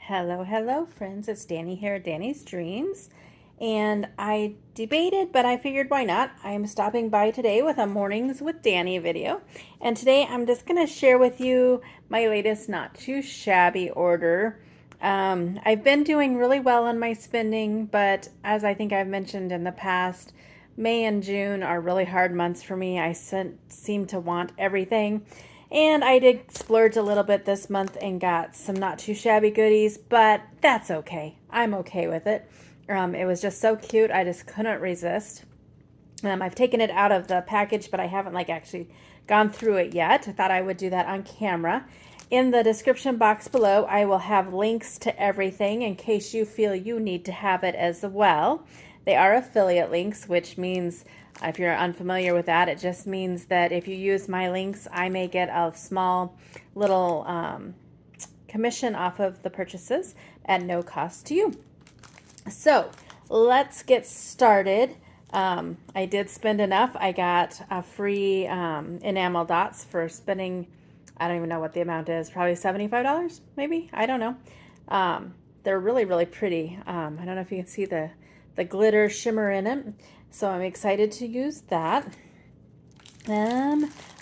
Hello, hello, friends. It's Danni here at Danni's Dreams. And I debated, but I figured why not? I'm stopping by today with a Mornings with Danni video. And today I'm just going to share with you my latest not too shabby order. I've been doing really well on my spending, but as I think I've mentioned in the past, May and June are really hard months for me. I seem to want everything. And I did splurge a little bit this month and got some not too shabby goodies, but that's okay. I'm okay with it. It was just so cute. I just couldn't resist. I've taken it out of the package, but I haven't actually gone through it yet. I thought I would do that on camera. In the description box below, I will have links to everything in case you feel you need to have it as well. They are affiliate links, which means if you're unfamiliar with that, it just means that if you use my links, I may get a small little commission off of the purchases at no cost to you. So let's get started. I did spend enough. I got a free enamel dots for spending, I don't even know what the amount is, probably $75 maybe? I don't know. They're really, really pretty. I don't know if you can see the glitter shimmer in it. So I'm excited to use that.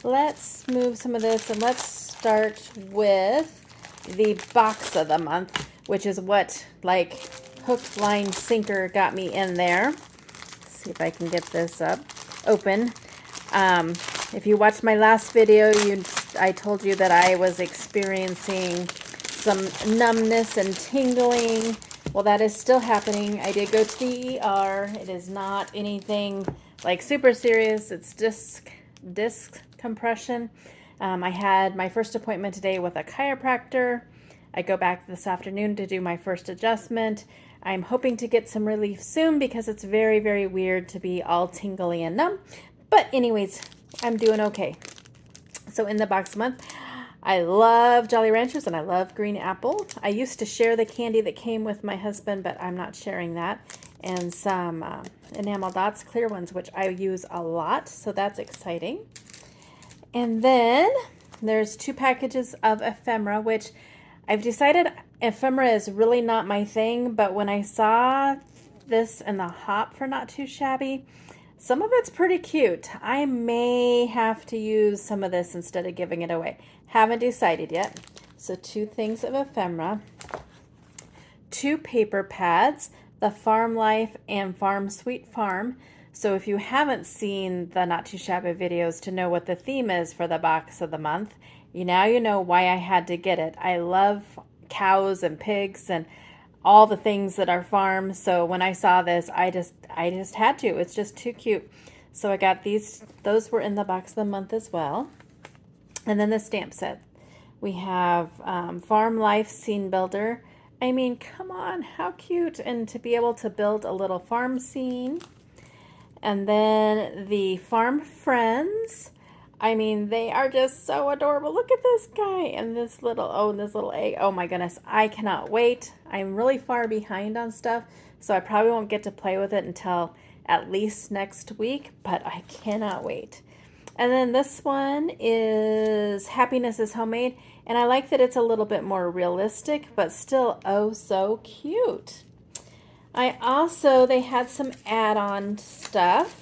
Let's move some of this and let's start with the box of the month, which is what hook, line, sinker got me in there. Let's see if I can get this open. If you watched my last video, I told you that I was experiencing some numbness and tingling. Well, that is still happening. I did go to the ER. It is not anything super serious. It's disc compression. I had my first appointment today with a chiropractor. I go back this afternoon to do my first adjustment. I'm hoping to get some relief soon because it's very, very weird to be all tingly and numb. But anyways, I'm doing okay. So in the box month, I love Jolly Ranchers and I love green apple. I used to share the candy that came with my husband, but I'm not sharing that. And some enamel dots, clear ones, which I use a lot. So that's exciting. And then there's 2 packages of ephemera, which I've decided ephemera is really not my thing. But when I saw this in the hop for Not Too Shabby, some of it's pretty cute. I may have to use some of this instead of giving it away. Haven't decided yet. So 2 things of ephemera, 2 paper pads, the Farm Life and Farm Sweet Farm. So if you haven't seen the Not Too Shabby videos to know what the theme is for the box of the month, now you know why I had to get it. I love cows and pigs and all the things that are farmed. So when I saw this, I just had to. It's just too cute. So I got these. Those were in the box of the month as well. And then the stamp set. We have Farm Life Scene Builder. I mean, come on, how cute. And to be able to build a little farm scene. And then the Farm Friends. I mean, they are just so adorable. Look at this guy and this little egg. Oh my goodness, I cannot wait. I'm really far behind on stuff, so I probably won't get to play with it until at least next week, but I cannot wait. And then this one is Happiness is Homemade, and I like that it's a little bit more realistic, but still oh so cute. They had some add-on stuff.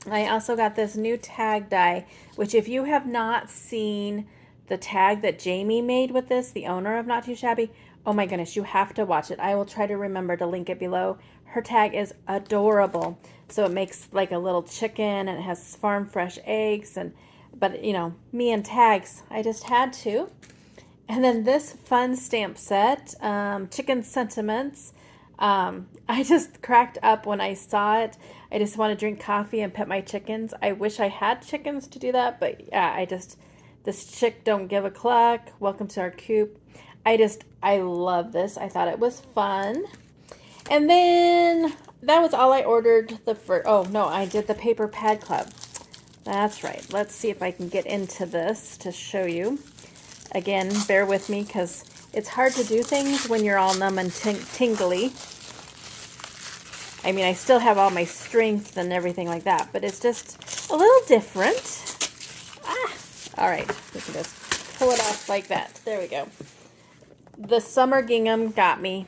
I also got this new tag die, which if you have not seen the tag that Jamie made with this, the owner of Not Too Shabby, oh my goodness, you have to watch it. I will try to remember to link it below. Her tag is adorable. So it makes like a little chicken and it has farm fresh eggs. But you know, me and tags, I just had to. And then this fun stamp set, Chicken Sentiments. I just cracked up when I saw it. I just want to drink coffee and pet my chickens. I wish I had chickens to do that, but yeah, this chick don't give a cluck. Welcome to our coop. I love this. I thought it was fun. And then that was all I ordered oh no, I did the paper pad club. That's right. Let's see if I can get into this to show you. Again, bear with me because it's hard to do things when you're all numb and tingly. I mean, I still have all my strength and everything like that, but it's just a little different. All right, we can just pull it off like that. There we go. the summer gingham got me.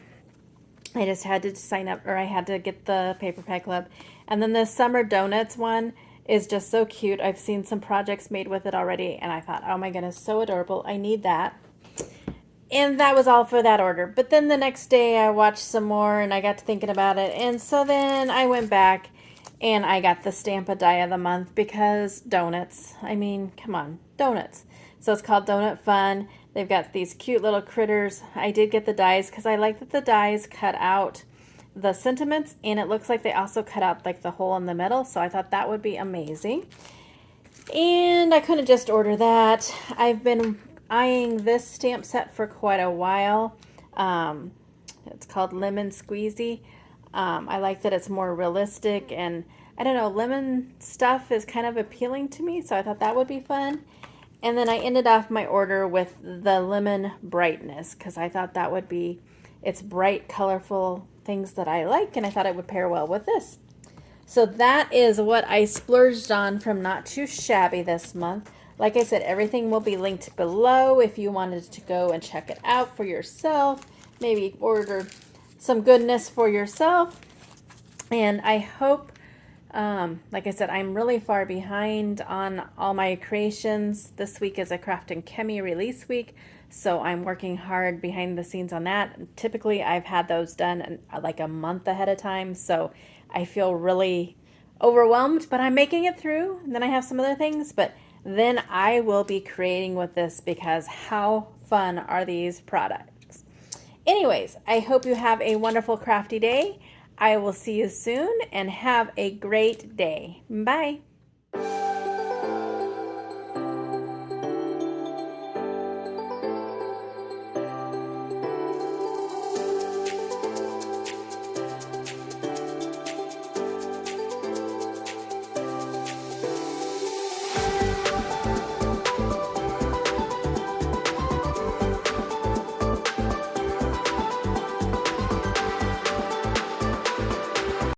I just had to sign up, or I had to get the Paper Pie Club. And then the summer donuts one is just so cute. I've seen some projects made with it already, and I thought, oh my goodness, so adorable. I need that. And that was all for that order. But then the next day I watched some more and I got to thinking about it. And so then I went back and I got the Stamp a Die of the Month because donuts. I mean, come on, donuts. So it's called Donut Fun. They've got these cute little critters. I did get the dies because I like that the dies cut out the sentiments, and it looks like they also cut out like the hole in the middle. So I thought that would be amazing. And I couldn't just order that. I've been eyeing this stamp set for quite a while. It's called Lemon Squeezy. I like that it's more realistic, and I don't know, lemon stuff is kind of appealing to me, so I thought that would be fun. And then I ended off my order with the Lemon Brightness because I thought that would be, it's bright, colorful things that I like, and I thought it would pair well with this. So that is what I splurged on from Not Too Shabby this month. Like I said, everything will be linked below if you wanted to go and check it out for yourself. Maybe order some goodness for yourself. And I hope, like I said, I'm really far behind on all my creations. This week is a Craft and Chemie release week, so I'm working hard behind the scenes on that. Typically, I've had those done like a month ahead of time, so I feel really overwhelmed, but I'm making it through. And then I have some other things, but then I will be creating with this because how fun are these products? Anyways, I hope you have a wonderful crafty day. I will see you soon and have a great day. Bye.